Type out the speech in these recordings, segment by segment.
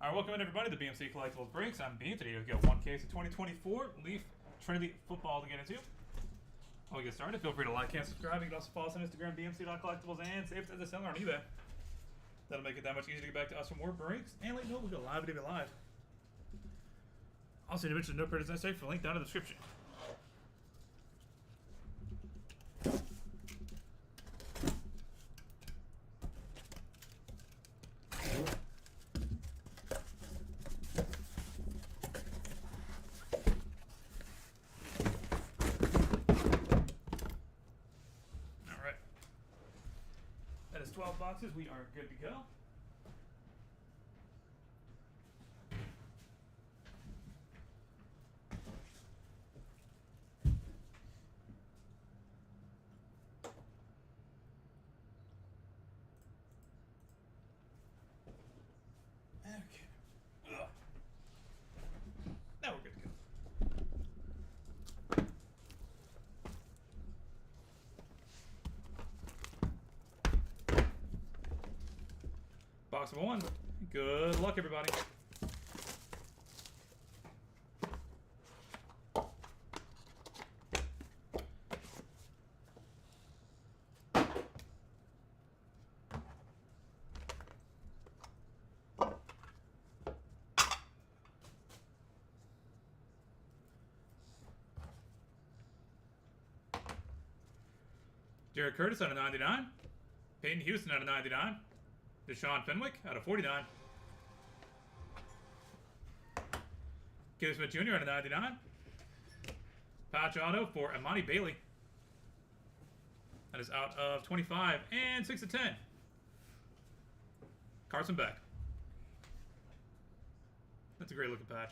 Alright, welcome in everybody to the BMC Collectibles Breaks. I'm Bean. Today we've got one case of 2024 Leaf Trinity football to get into. While we get started, feel free to like and subscribe. You can also follow us on Instagram, bmc.collectibles, and save it as a seller on eBay. That'll make it that much easier to get back to us for more breaks. And let you know we'll go live video live. Also, individual no credits necessary for link down in the description. That is 12 boxes. We are good to go. Okay. Ugh. Now we're good to go. Box number one. Good luck, everybody. Derek Curtis out of 99. Peyton Houston out of 99. Deshaun Fenwick out of 49. Caleb Smith Jr. out of 99. Patch auto for Amani Bailey. That is out of 25. And 6 of 10. Carson Beck. That's a great looking patch.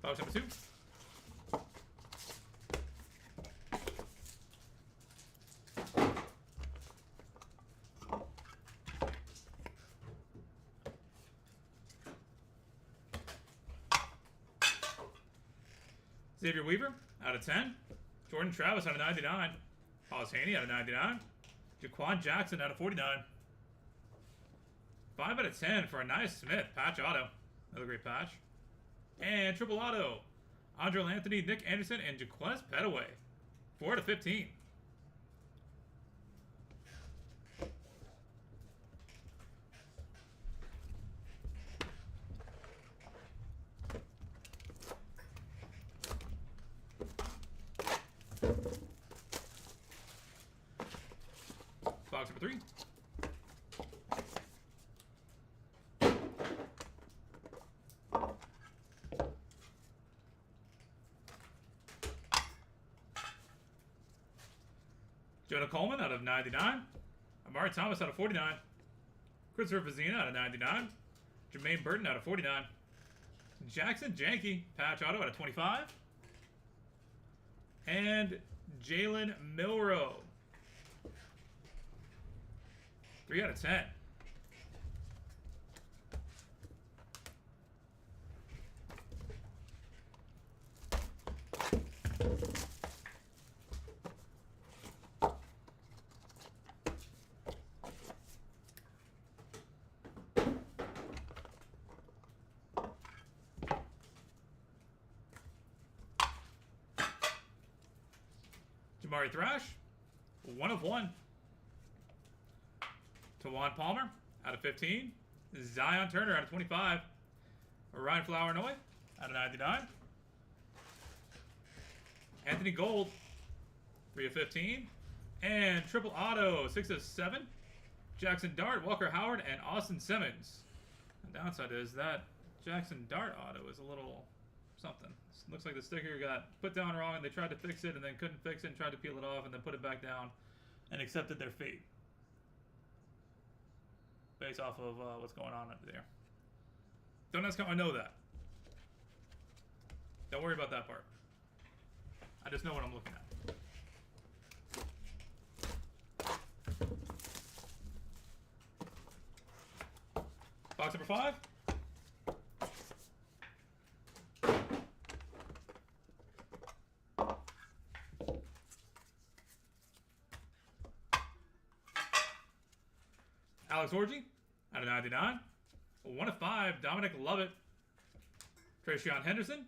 Box number 2. Xavier Weaver out of 10. Jordan Travis out of 99. Hollis Haney out of 99. Jaquan Jackson out of 49. 5 out of 10 for a nice Smith patch auto. Another great patch. And triple auto, Andre Anthony, Nick Anderson, and Jaquez Petaway. 4 out of 15. Box number 3. Jonah Coleman out of 99. Amari Thomas out of 49. Christopher Vazina out of 99. Jermaine Burton out of 49. Jackson Janke, patch auto out of 25. And Jalen Milroe. 3 out of 10. Jamari Thrash, 1 of 1. Tawan Palmer, out of 15. Zion Turner, out of 25. Ryan Flower-Noy, out of 99. Anthony Gold, 3 of 15. And triple auto, 6 of 7. Jackson Dart, Walker Howard, and Austin Simmons. The downside is that Jackson Dart auto is a little something. It looks like the sticker got put down wrong and they tried to fix it and then couldn't fix it and tried to peel it off and then put it back down and accepted their fate based off of what's going on under there. Don't ask how I know that. Don't worry about that part. I just know what I'm looking at. Box number 5. Alex Orgy out of 99. 1 of 5, Dominic Lovett. Travion Henderson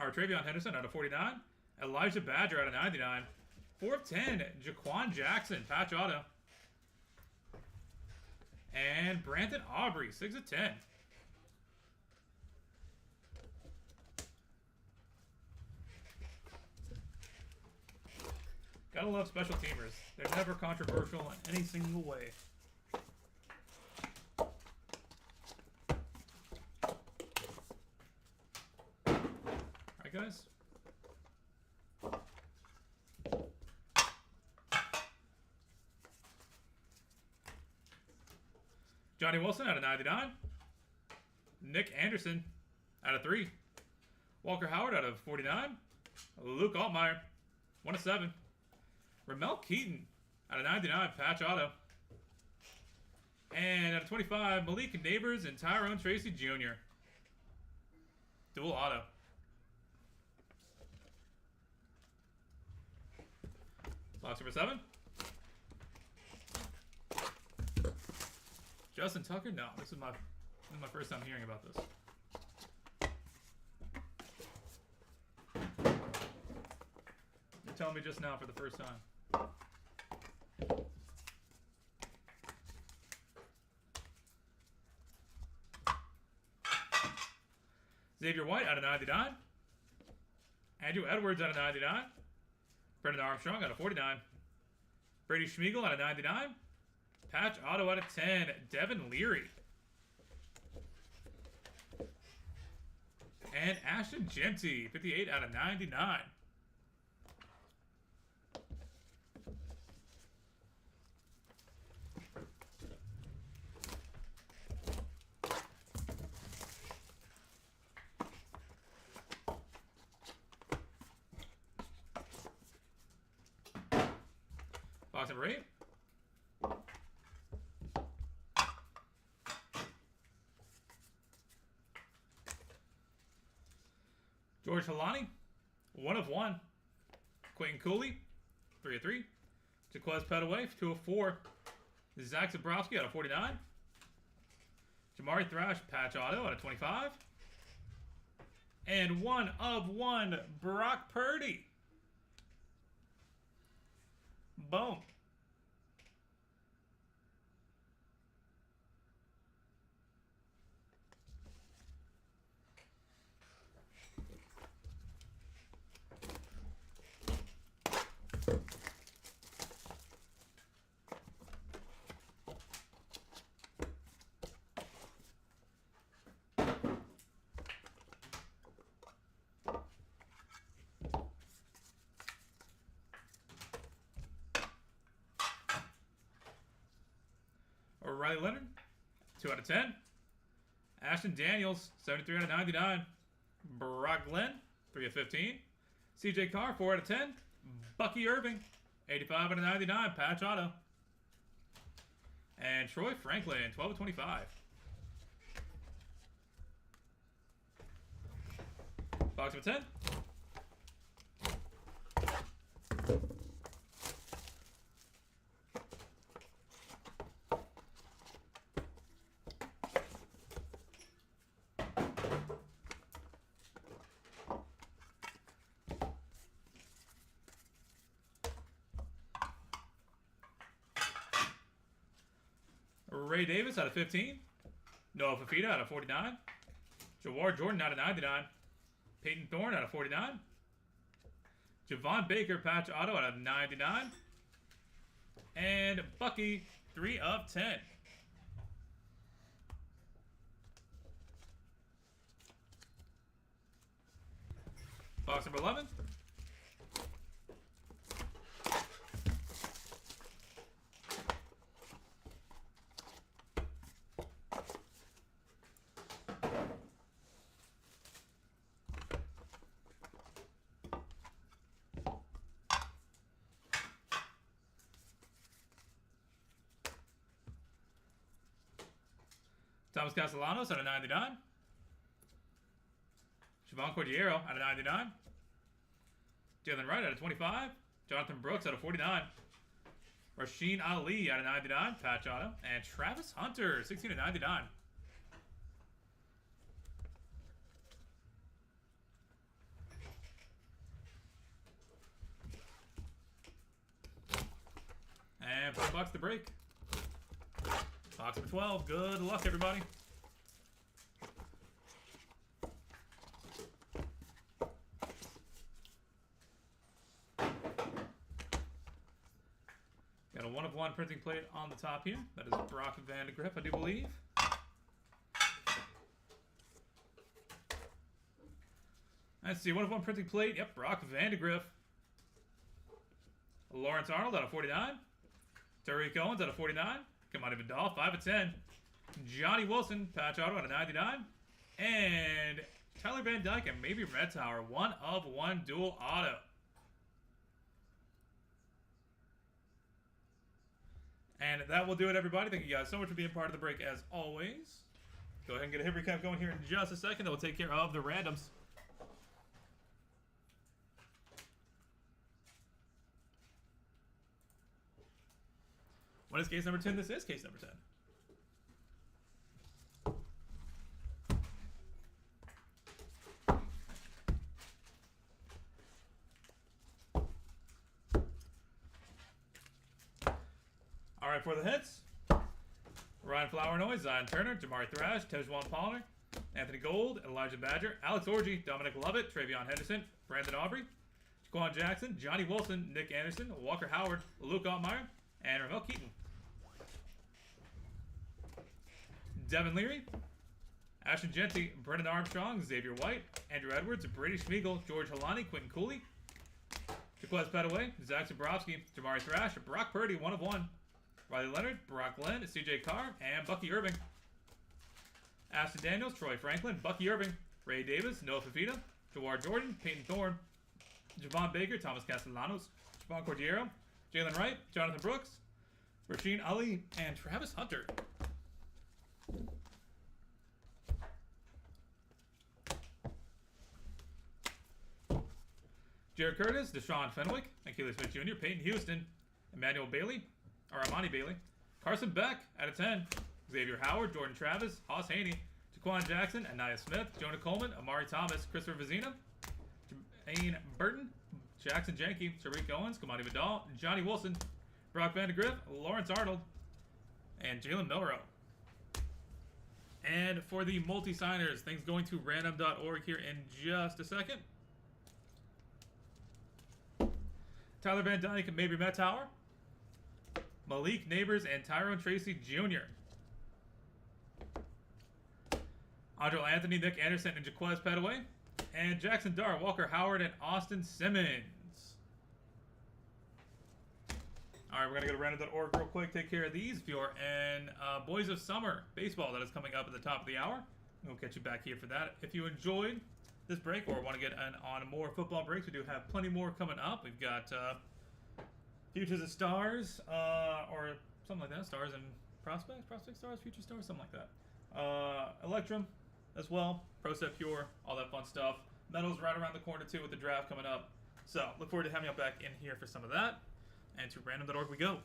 out of 49. Elijah Badger out of 99. 4 of 10, Jaquan Jackson, patch auto. And Brandon Aubrey, 6 of 10. Gotta love special teamers. They're never controversial in any single way. Alright, guys. Johnny Wilson out of 99. Nick Anderson out of 3. Walker Howard out of 49. Luke Altmaier, 1 of 7. Ramel Keaton out of 99, patch auto. And out of 25, Malik Neighbors and Tyrone Tracy Jr. Dual auto. Box number 7. Justin Tucker? No, this is my first time hearing about this. You're telling me just now for the first time. Xavier White out of 99. Andrew Edwards out of 99. Brendan Armstrong out of 49. Brady Schmiegel out of 99. Patch auto out of 10, Devin Leary. And Ashton Genty, 58 out of 99. Box number 8. George Halani, 1 of 1. Quentin Cooley, 3 of 3. Jaquez Petaway, 2 of 4. Zach Zabrowski out of 49. Jamari Thrash, patch auto out of 25. And 1 of 1, Brock Purdy. Boom. Riley Leonard, 2 out of 10. Ashton Daniels, 73 out of 99. Brock Glenn, 3 of 15. CJ Carr, 4 out of 10. Bucky Irving, 85 out of 99, patch auto. And Troy Franklin, 12 of 25. Box number 10. Ray Davis out of 15. Noah Fafita out of 49. Jawar Jordan out of 99. Peyton Thorne out of 49. Javon Baker patch auto out of 99. And Bucky, 3 of 10. Box number 11. Thomas Castellanos out of 99. Siobhan Cordiero out of 99. Jalen Wright out of 25. Jonathan Brooks out of 49. Rasheen Ali out of 99. Patch auto. And Travis Hunter, 16 of 99. And $5 to break. Box number 12. Good luck, everybody. Got a 1-of-1 printing plate on the top here. That is Brock Vandegrift, I do believe. Let's see, 1-of-1 printing plate. Yep, Brock Vandegrift. Lawrence Arnold out of 49. Tariq Owens out of 49. Kamani Vidal, 5 of 10. Johnny Wilson, patch auto out of 99. And Tyler Van Dyke and maybe Red Tower, 1-of-1 dual auto. And that will do it, everybody. Thank you guys so much for being part of the break, as always. Go ahead and get a hit recap going here in just a second. Then we'll take care of the randoms. What is case number 10? This is case number 10. All right, for the hits, Ryan Flowernoy, Zion Turner, Jamari Thrash, Tejuan Pollard, Anthony Gold, Elijah Badger, Alex Orji, Dominic Lovett, Travion Henderson, Brandon Aubrey, Jaquan Jackson, Johnny Wilson, Nick Anderson, Walker Howard, Luke Altmaier, and Ramel Keaton. Devin Leary, Ashton Genty, Brendan Armstrong, Xavier White, Andrew Edwards, Brady Schmiegel, George Halani, Quentin Cooley, Jaquez Petaway, Zach Zabrowski, Jamari Thrash, Brock Purdy, 1-of-1. Riley Leonard, Brock Glenn, CJ Carr, and Bucky Irving. Ashton Daniels, Troy Franklin, Bucky Irving, Ray Davis, Noah Fafita, Jawar Jordan, Peyton Thorne, Javon Baker, Thomas Castellanos, Siobhan Cordiero, Jalen Wright, Jonathan Brooks, Rasheen Ali, and Travis Hunter. Jared Curtis, Deshaun Fenwick, Achilles Smith Jr., Peyton Houston, Emmanuel Bailey, or Amani Bailey, Carson Beck out of 10, Xavier Howard, Jordan Travis, Hoss Haney, Jaquan Jackson, Anaya Smith, Jonah Coleman, Amari Thomas, Christopher Vizina, Jermaine Burton, Jackson Jenke, Tariq Owens, Kamani Vidal, Johnny Wilson, Brock Vandegrift, Lawrence Arnold, and Jalen Milrow. And for the multi-signers, things going to random.org here in just a second. Tyler Van Dyke and maybe Matt Tower. Malik Neighbors and Tyrone Tracy Jr. Andre Anthony, Nick Anderson, and Jaquez Petaway. And Jackson Dart, Walker Howard, and Austin Simmons. Alright, we're going to go to random.org real quick, take care of these. If you're in Boys of Summer baseball, that is coming up at the top of the hour. We'll catch you back here for that. If you enjoyed this break or want to get on more football breaks, we do have plenty more coming up. We've got Futures of Stars, or something like that. Stars and Prospects? Prospect Stars? Future Stars? Something like that. Electrum as well. Pro Set Pure. All that fun stuff. Metals right around the corner too with the draft coming up. So, look forward to having you back in here for some of that. And to random.org we go.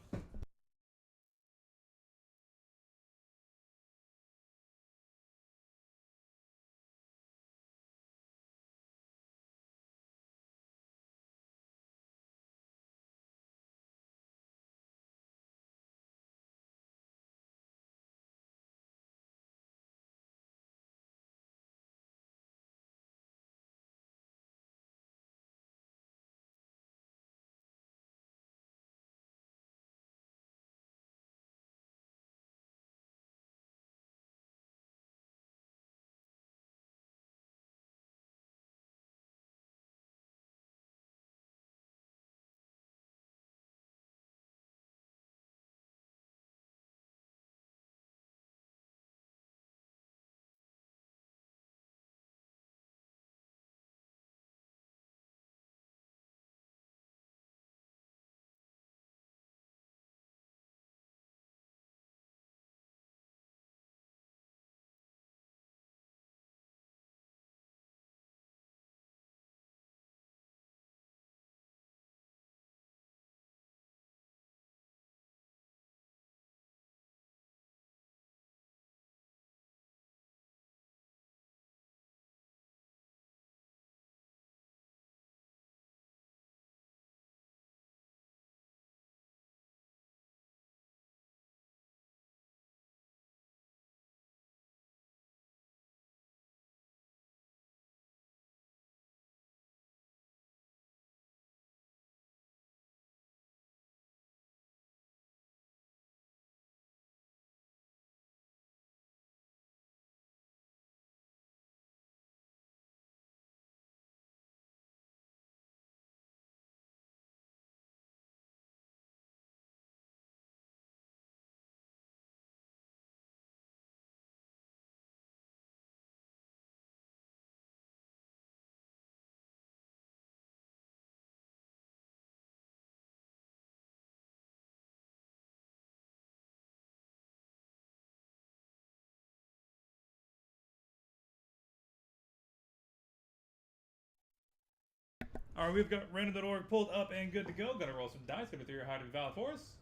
All right, we've got random.org pulled up and good to go. Gonna roll some dice. Gonna be 3 or higher to be valid for us.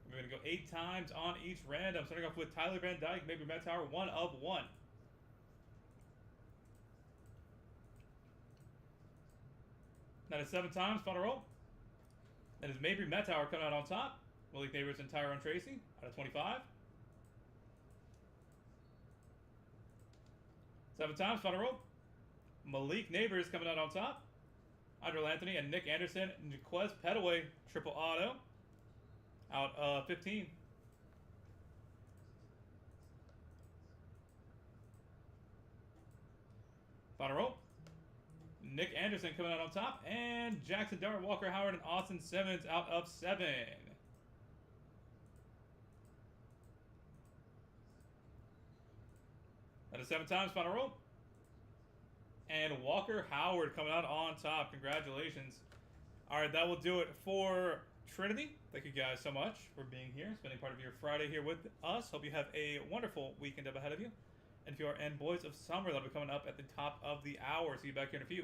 We're gonna go 8 times on each random. Starting off with Tyler Van Dyke, maybe Matt Tower, 1 of 1. That is 7 times. Final roll. That is Mabry Mettauer coming out on top. Malik Neighbors and Tyrone Tracy out of 25. 7 times. Final roll. Malik Neighbors coming out on top. Andrew Anthony and Nick Anderson. Jaquez Petaway, triple auto. Out of 15. Final roll. Nick Anderson coming out on top. And Jackson Dart, Walker Howard, and Austin Simmons out of 7. That is 7 times. Final roll. And Walker Howard coming out on top. Congratulations. Alright, that will do it for Trinity. Thank you guys so much for being here, spending part of your Friday here with us. Hope you have a wonderful weekend up ahead of you. And if you are in Boys of Summer, that'll be coming up at the top of the hour. See you back here in a few.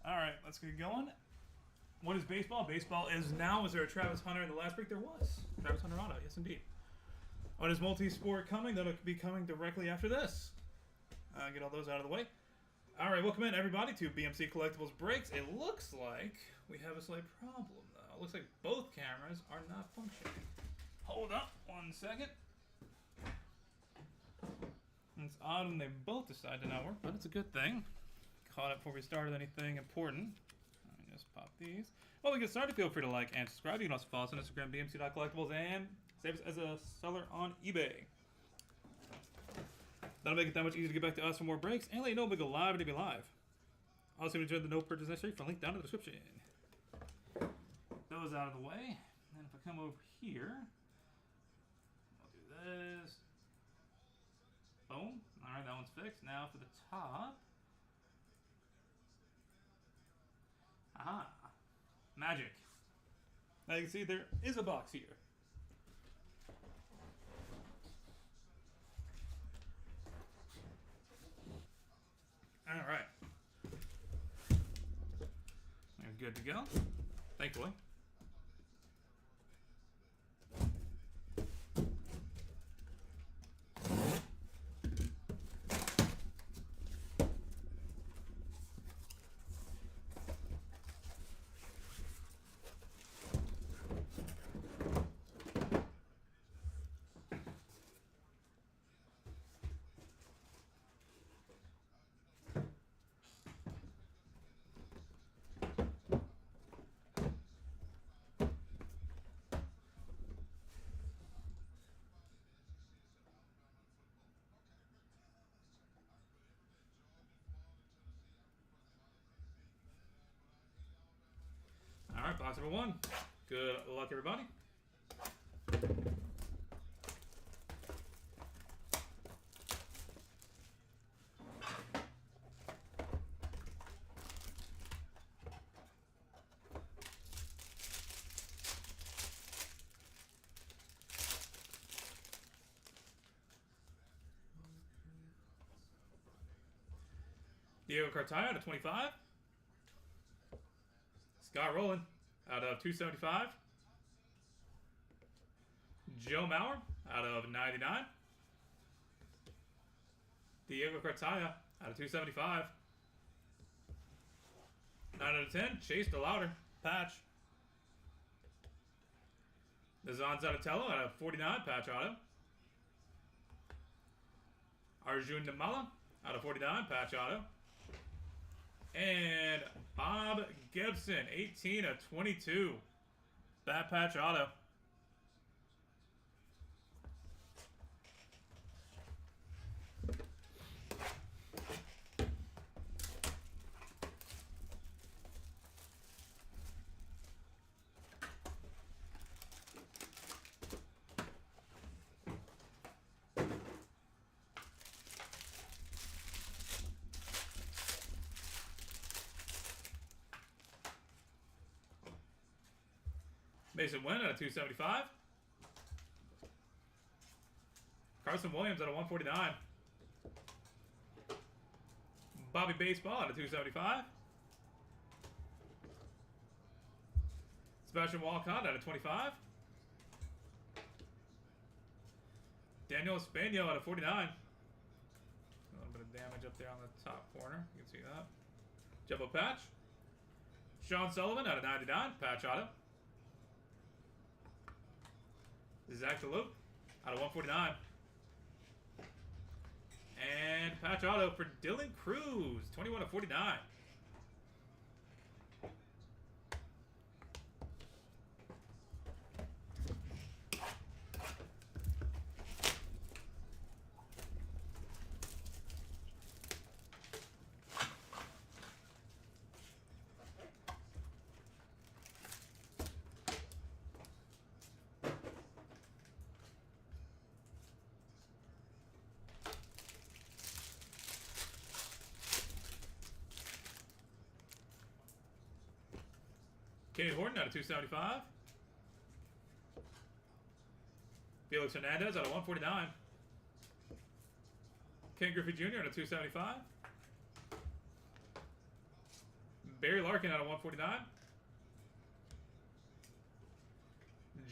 All right, let's get going. What is baseball? Baseball is now. Was there a Travis Hunter in the last break? There was. Travis Hunter auto, yes indeed. What is multi-sport coming? That'll be coming directly after this. Get all those out of the way. All right, welcome in everybody to BMC Collectibles Breaks. It looks like we have a slight problem though. It looks like both cameras are not functioning. Hold up 1 second. It's odd when they both decide to not work, but it's a good thing. Caught up before we started anything important. Let me just pop these. Well, we get started. Feel free to like and subscribe. You can also follow us on Instagram, bmc.collectibles, and save us as a seller on eBay. That'll make it that much easier to get back to us for more breaks and let you know when we go live and to be live. Also, if you enjoyed the no purchase necessary, for a link down in the description. Those out of the way. And if I come over here, I'll do this. Boom. Alright, that one's fixed. Now for the top. Aha. Magic. Now you can see there is a box here. Alright. We're good to go. Thankfully. Alright, box number 1. Good luck, everybody. Diego Cartaya out of 25. Scott Rowland out of 275. Joe Mauer out of 99. Diego Cartaya out of 275. 9 out of 10. Chase DeLauder patch. Nazan Zanatello out of 49 patch auto. Arjun Namala out of 49 patch auto. And Bob Gibson, 18 of 22. Bat patch auto. Mason Wynn out of 275. Carson Williams out of 149. Bobby Baseball out of 275. Sebastian Walcott out of 25. Daniel Espanol out of 49. A little bit of damage up there on the top corner. You can see that. Jeffo patch. Sean Sullivan out of 99. Patch auto. Zach DeLuke out of 149. And patch auto for Dylan Cruz, 21 of 49. Kenny Horton out of 275. Felix Hernandez out of 149. Ken Griffey Jr. out of 275. Barry Larkin out of 149.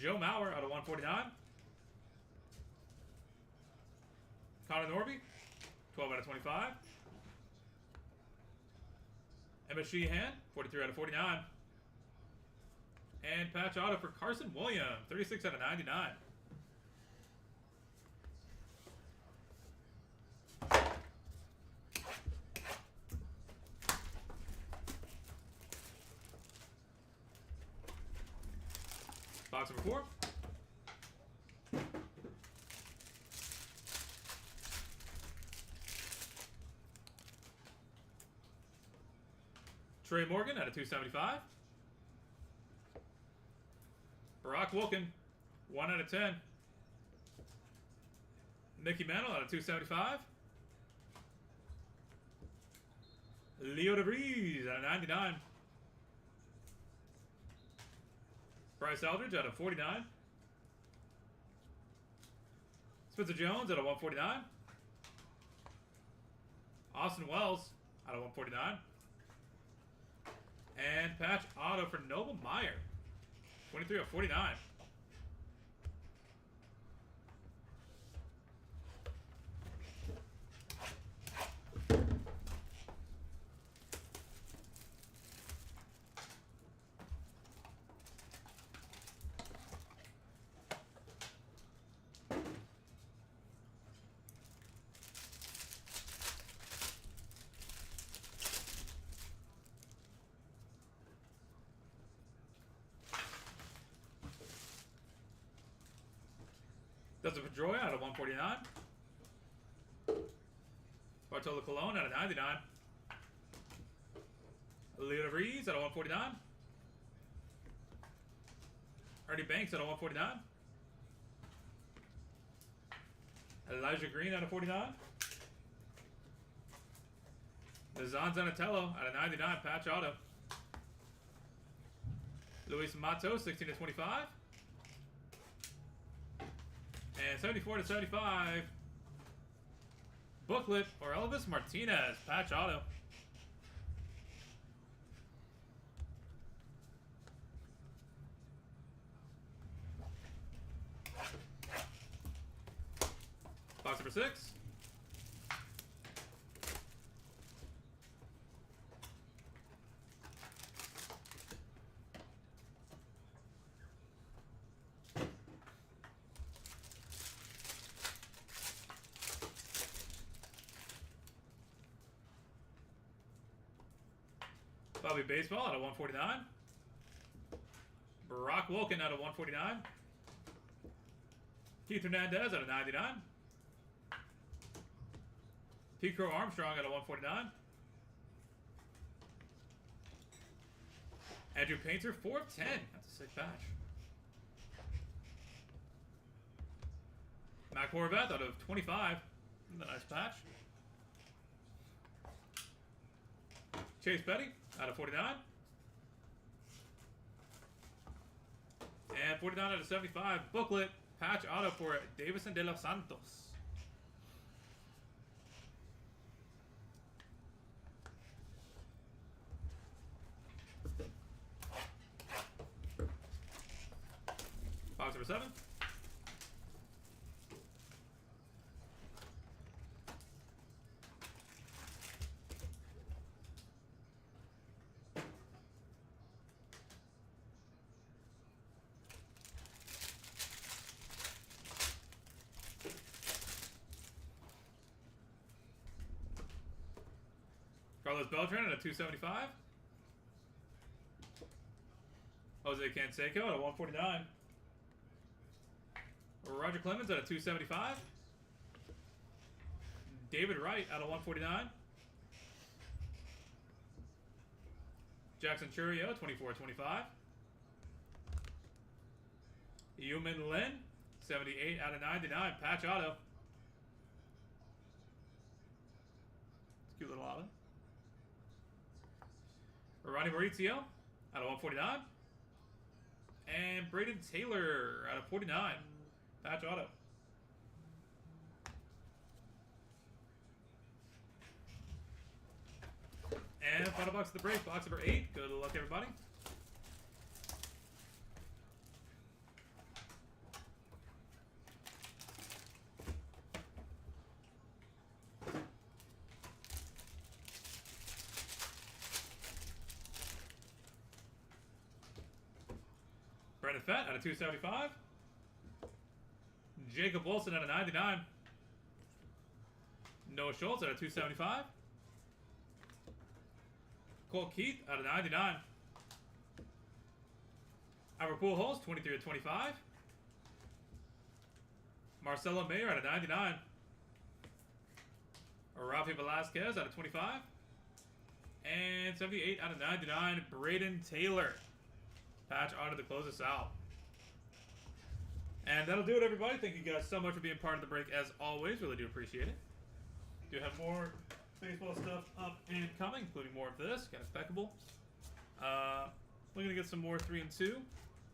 Joe Mauer out of 149. Connor Norby, 12 out of 25. Emma Sheehan, 43 out of 49. And patch auto for Carson Williams, 36 out of 99. Box number 4. Trey Morgan out of 275. Barack Wilkin, 1 out of 10. Mickey Mantle out of 275. Leo DeVries out of 99. Bryce Eldridge out of 49. Spencer Jones out of 149. Austin Wells out of 149. And patch auto for Noble Meyer, 23 of 49. Dustin Pedroia out of 149. Bartolo Colon out of 99. Leo DeVries out of 149. Ernie Banks out of 149. Elijah Green out of 49. Nazan Zanatello out of 99, patch auto. Luis Mato, 16 to 25. And 74 to 75. Booklet or Elvis Martinez, patch auto. Box number 6. Bobby Baseball out of 149. Barack Wilkin out of 149. Keith Hernandez out of 99. Pete Crow Armstrong out of 149. Andrew Painter, 4 of 10. That's a sick patch. Mac Horvath out of 25. That's a nice patch. Chase Petty out of 49. And 49 out of 75. Booklet, patch auto for Davison De Los Santos. Box number 7. Carlos Beltran at a 275. Jose Canseco at a 149. Roger Clemens at a 275. David Wright at a 149. Jackson Churio, 24-25. Yumin Lin, 78 out of 99. Patch auto. Cute little auto. Ronnie Maurizio out of 149. And Braden Taylor out of 49. Patch auto. And final box of the break, box number 8. Good luck, everybody. Brandon Fett out of 275. Jacob Wilson out of 99. Noah Schultz out of 275. Cole Keith out of 99. Albert Pujols, 23 of 25. Marcelo Mayer out of 99. Rafi Velasquez out of 25. And 78 out of 99, Braden Taylor. Patch auto to close us out. And that'll do it, everybody. Thank you guys so much for being part of the break, as always. Really do appreciate it. Do have more baseball stuff up and coming, including more of this. Got Impeccable. We're going to get some more 3 and 2.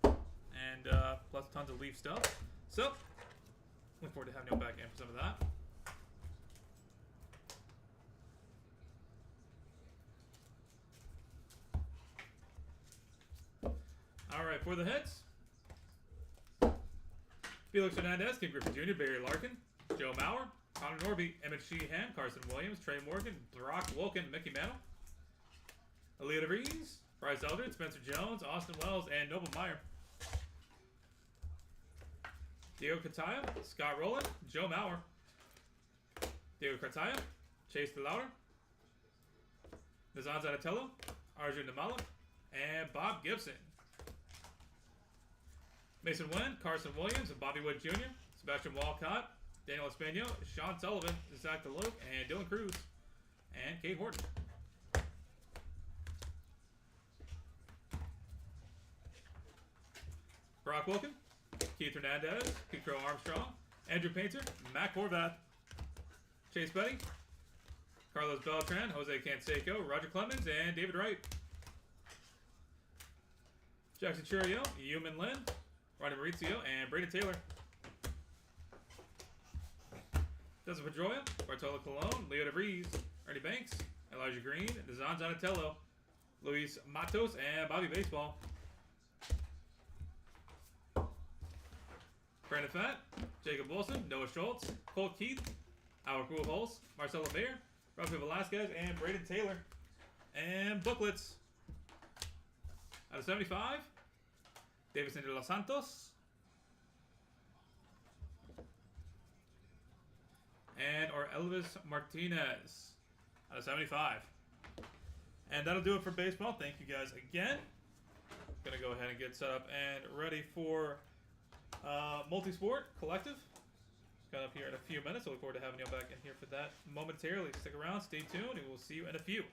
And plus tons of Leaf stuff. So, look forward to having you back in for some of that. Alright, for the hits. Felix Hernandez, King Griffey Jr., Barry Larkin, Joe Mauer, Connor Norby, Emmett Sheehan, Carson Williams, Trey Morgan, Brock Wilkin, Mickey Mantle, Aaliyah DeVries, Bryce Eldred, Spencer Jones, Austin Wells, and Noble Meyer. Diego Cartaya, Scott Rowland, Joe Mauer, Diego Cartaya, Chase DeLauder, Nazan Zanatello, Arjun Namala, and Bob Gibson. Mason Wynn, Carson Williams, Bobby Wood Jr., Sebastian Walcott, Daniel Espanol, Sean Sullivan, Zach DeLuke, and Dylan Cruz, and Kate Horton. Brock Wilkin, Keith Hernandez, Kikro Armstrong, Andrew Painter, Matt Horvath, Chase Petty, Carlos Beltran, Jose Canseco, Roger Clemens, and David Wright. Jackson Churio, Yuman Lin, Ronnie Maurizio, and Braden Taylor. Joseph Pedroia, Bartolo Colon, Leo DeVries, Ernie Banks, Elijah Green, Nazan Zanatello, Luis Matos, and Bobby Baseball. Brandon Fett, Jacob Wilson, Noah Schultz, Cole Keith, Albert Pujols, Marcelo Mayer, Rafael Velasquez, and Braden Taylor. And booklets. Out of 75, Davison de los Santos. And or Elvis Martinez. Out of 75. And that'll do it for baseball. Thank you guys again. Gonna go ahead and get set up and ready for multisport collective. Got up here in a few minutes. I look forward to having you back in here for that momentarily. Stick around, stay tuned, and we'll see you in a few.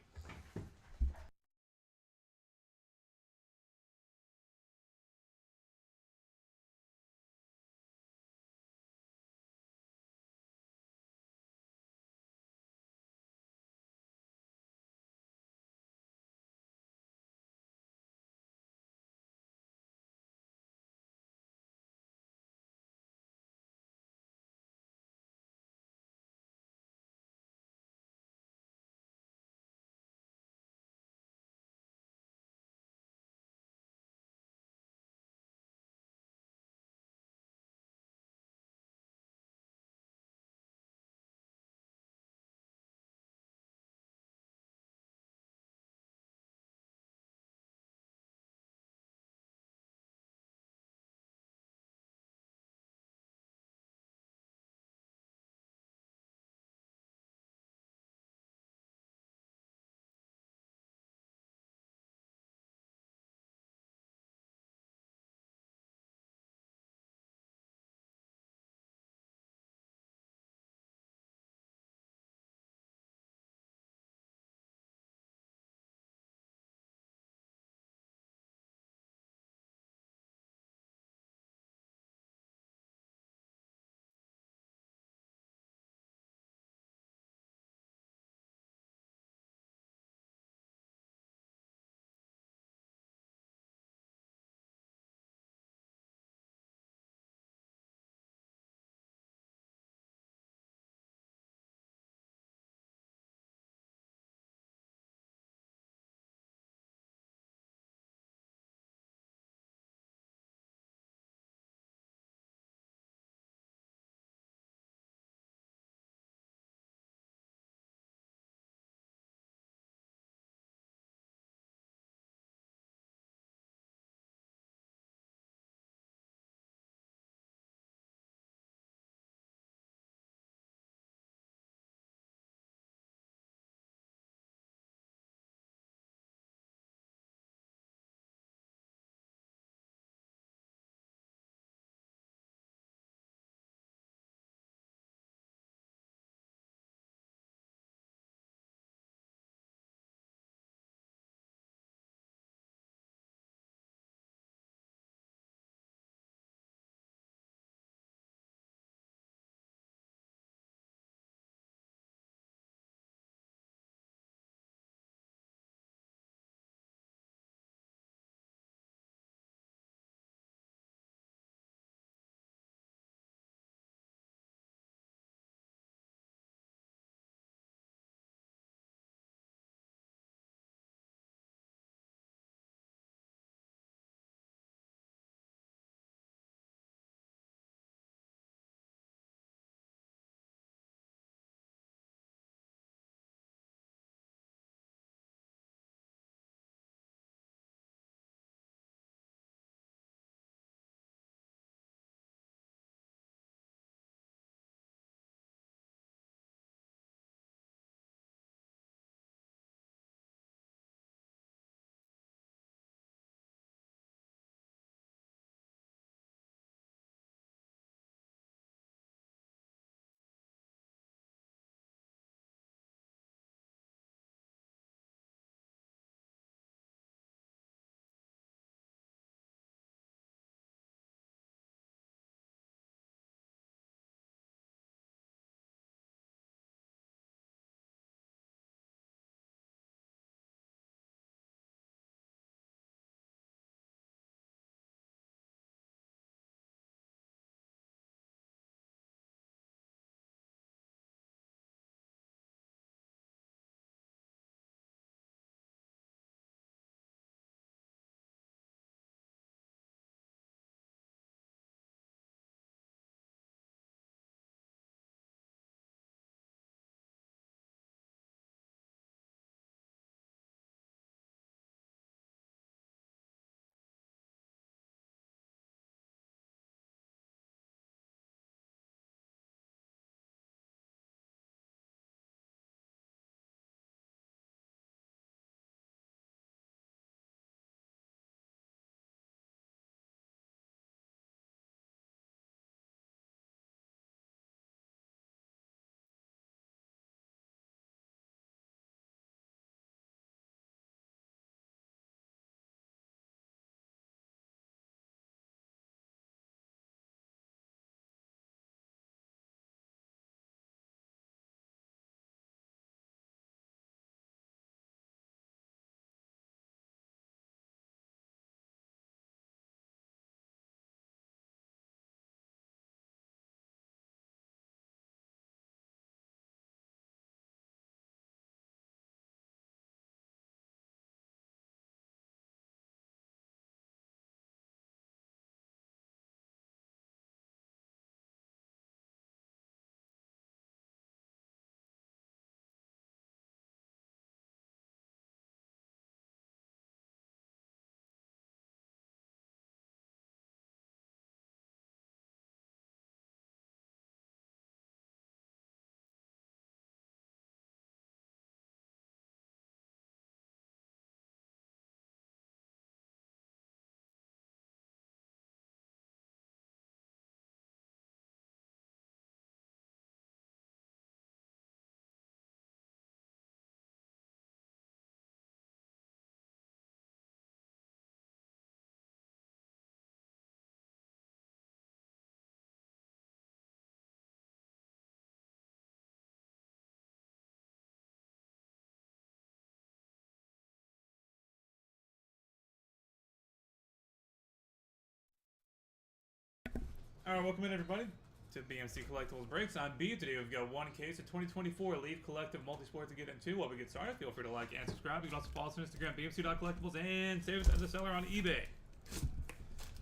Alright, welcome in everybody to BMC Collectibles Breaks. I'm B. Today we've got one case of 2024 Leaf Collective Multisport to get into. While we get started, feel free to like and subscribe. You can also follow us on Instagram, bmc.collectibles, and save us as a seller on eBay.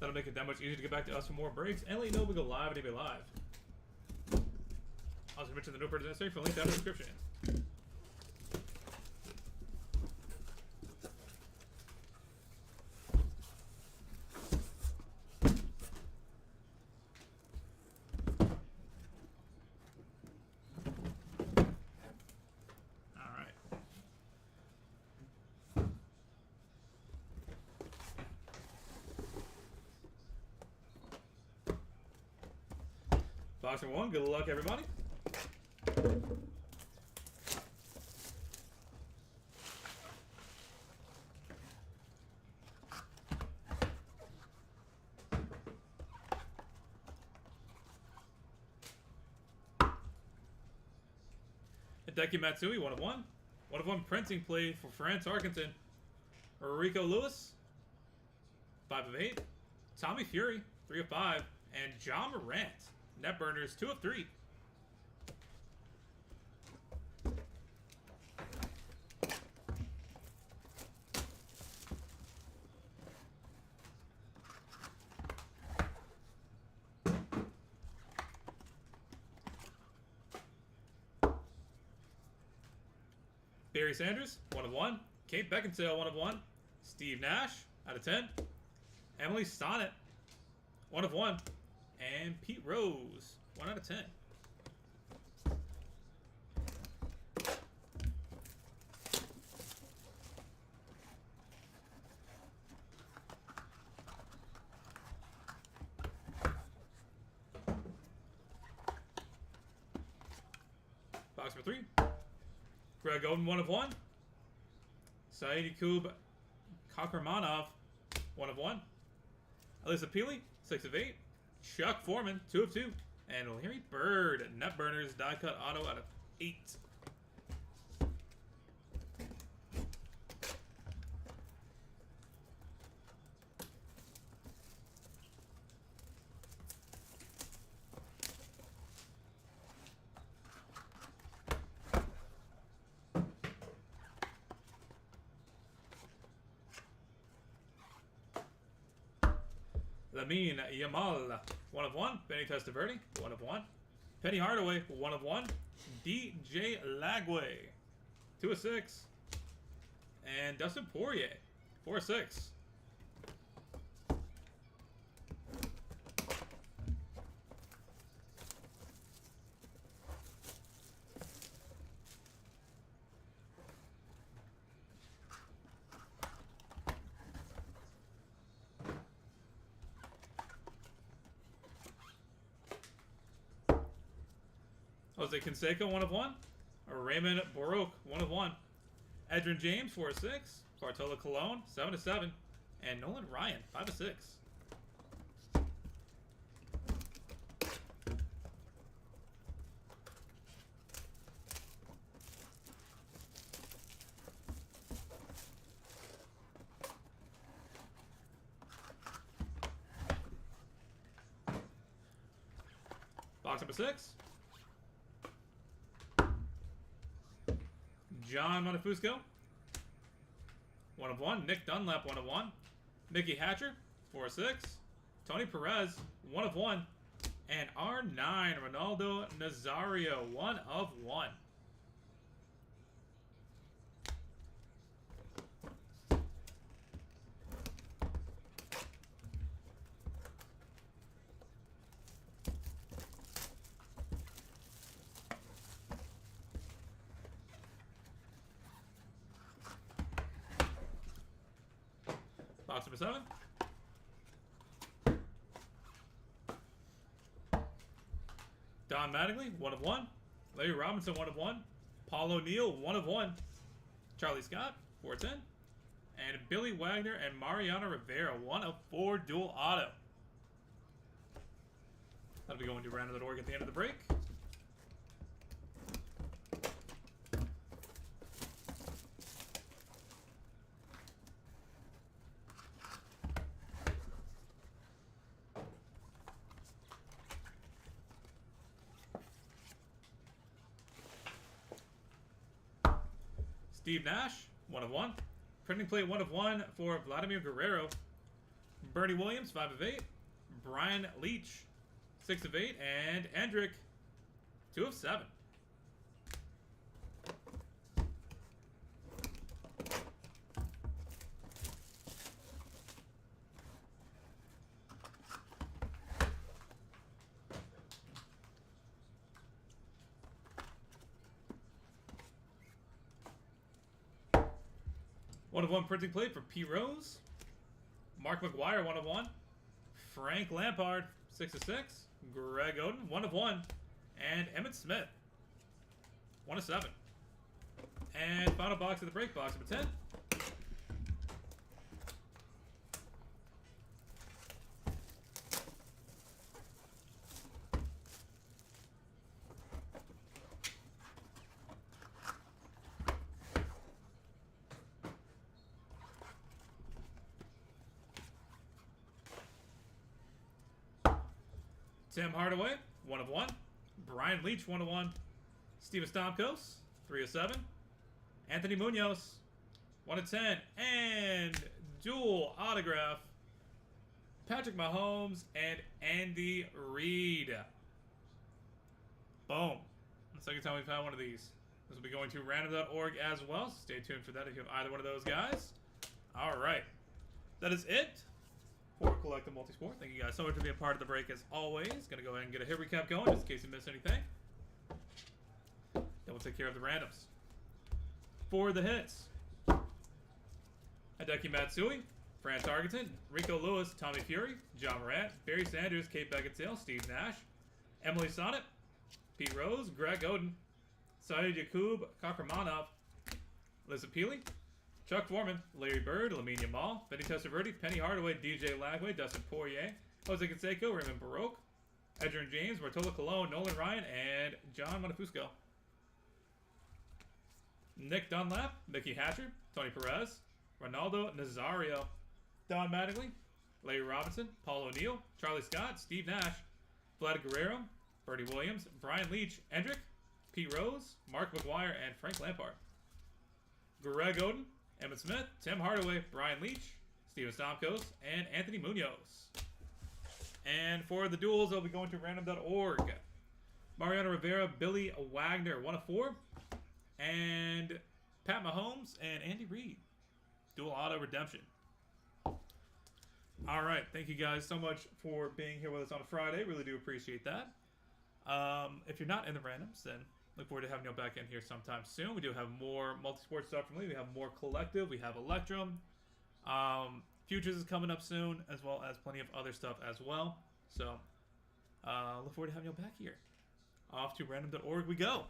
That'll make it that much easier to get back to us for more breaks and let you know we go live at eBay Live. Also mention the no purchase necessary for a link down in the description. Box number 1, good luck everybody. Hideki Matsui, 1 of 1. 1 of 1 printing play for France Arkansas. Rico Lewis, 5 of 8. Tommy Fury, 3 of 5. And John Morant. Net burners, 2 of 3. Barry Sanders, 1 of 1. Kate Beckinsale, 1 of 1. Steve Nash, out of 10. Emily Sonnet, 1 of 1. And Pete Rose, 1 out of 10. Box number 3. Greg Oden, 1 of 1. Saidi Kub Kakramanov, 1 of 1. Alyssa Peely, 6 of 8. Chuck Foreman, 2 of 2. And Larry Bird, net burners, die cut auto out of 8. Lamine Yamal, 1 of 1. Benny Testaverde, 1 of 1. Penny Hardaway, 1 of 1. DJ Lagway, 2 of 6. And Dustin Poirier, 4 of 6. Jose Canseco, 1 of 1. Raymond Baroque, 1 of 1. Edrin James, 4 of 6. Bartolo Colon, 7 of 7. And Nolan Ryan, 5 of 6. Box number 6. John Montefusco, 1 of 1. Nick Dunlap, 1 of 1. Mickey Hatcher, 4 of 6. Tony Perez, 1 of 1. And R9, Ronaldo Nazario, 1 of 1. Box number 7. Don Mattingly, 1 of 1. Larry Robinson, 1 of 1. Paul O'Neill, 1 of 1. Charlie Scott, 4 of 10. And Billy Wagner and Mariano Rivera, 1 of 4 dual auto. That'll be going to round of the door at the end of the break. Steve Nash, 1 of 1. Printing plate 1 of 1 for Vladimir Guerrero. Bernie Williams, 5 of 8. Brian Leach, 6 of 8. And Hendrick, 2 of 7. One of 1 printing plate for P. Rose. Mark McGuire, 1 of 1. Frank Lampard, 6 of 6. Greg Oden, 1 of 1. And Emmitt Smith, 1 of 7. And final box of the break, box number 10. Tim Hardaway, 1 of 1. Brian Leach, 1 of 1. Steven Stamkos, 3 of 7. Anthony Munoz, 1 of 10. And dual autograph, Patrick Mahomes and Andy Reid. Boom. The second time we've had one of these. This will be going to random.org as well, so stay tuned for that if you have either one of those guys. Alright. That is it for Collectible Multisport. Thank you guys so much for being part of the break as always. Gonna go ahead and get a hit recap going just in case you missed anything. Then we'll take care of the randoms. For the hits, Hideki Matsui, Fran Tarkenton, Rico Lewis, Tommy Fury, John Morant, Barry Sanders, Kate Beckinsale, Steve Nash, Emily Sonnet, Pete Rose, Greg Oden, Saeed Yakub Kakramanov, Liz Appealy, Chuck Foreman, Larry Bird, Lamine Yamal, Benny Testaverde, Penny Hardaway, DJ Lagway, Dustin Poirier, Jose Canseco, Raymond Baroque, Edgerrin James, Bartolo Colon, Nolan Ryan, and John Montefusco. Nick Dunlap, Mickey Hatcher, Tony Perez, Ronaldo Nazario, Don Mattingly, Larry Robinson, Paul O'Neill, Charlie Scott, Steve Nash, Vlad Guerrero, Bertie Williams, Brian Leach, Hendrick, Pete Rose, Mark McGuire, and Frank Lampard. Greg Oden, Emmitt Smith, Tim Hardaway, Brian Leach, Steven Stamkos, and Anthony Munoz. And for the duels, they'll be going to random.org. Mariano Rivera, Billy Wagner, 1 of 4. And Pat Mahomes and Andy Reid. Dual auto redemption. Alright, thank you guys so much for being here with us on a Friday. Really do appreciate that. If you're not in the randoms, then look forward to having you back in here sometime soon. We do have more multi-sport stuff from Lee. We have more collective. We have Electrum. Futures is coming up soon, as well as plenty of other stuff as well. So, look forward to having you back here. Off to random.org we go.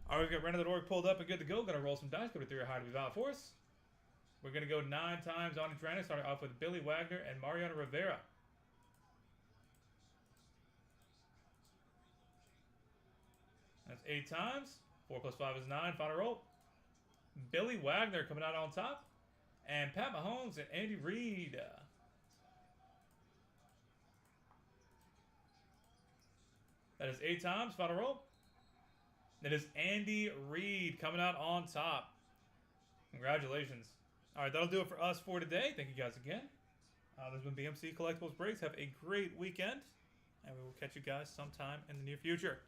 All right, we've got random.org pulled up and good to go. Gonna roll some dice. Go to 3 or higher to be valid for us. We're gonna go 9 times on each random, starting off with Billy Wagner and Mariano Rivera. That's 8 times. 4 plus 5 is 9. Final roll. Billy Wagner coming out on top. And Pat Mahomes and Andy Reid. That is 8 times. Final roll. That is Andy Reid coming out on top. Congratulations. All right, that'll do it for us for today. Thank you guys again. This has been BMC Collectibles Breaks. Have a great weekend, and we will catch you guys sometime in the near future.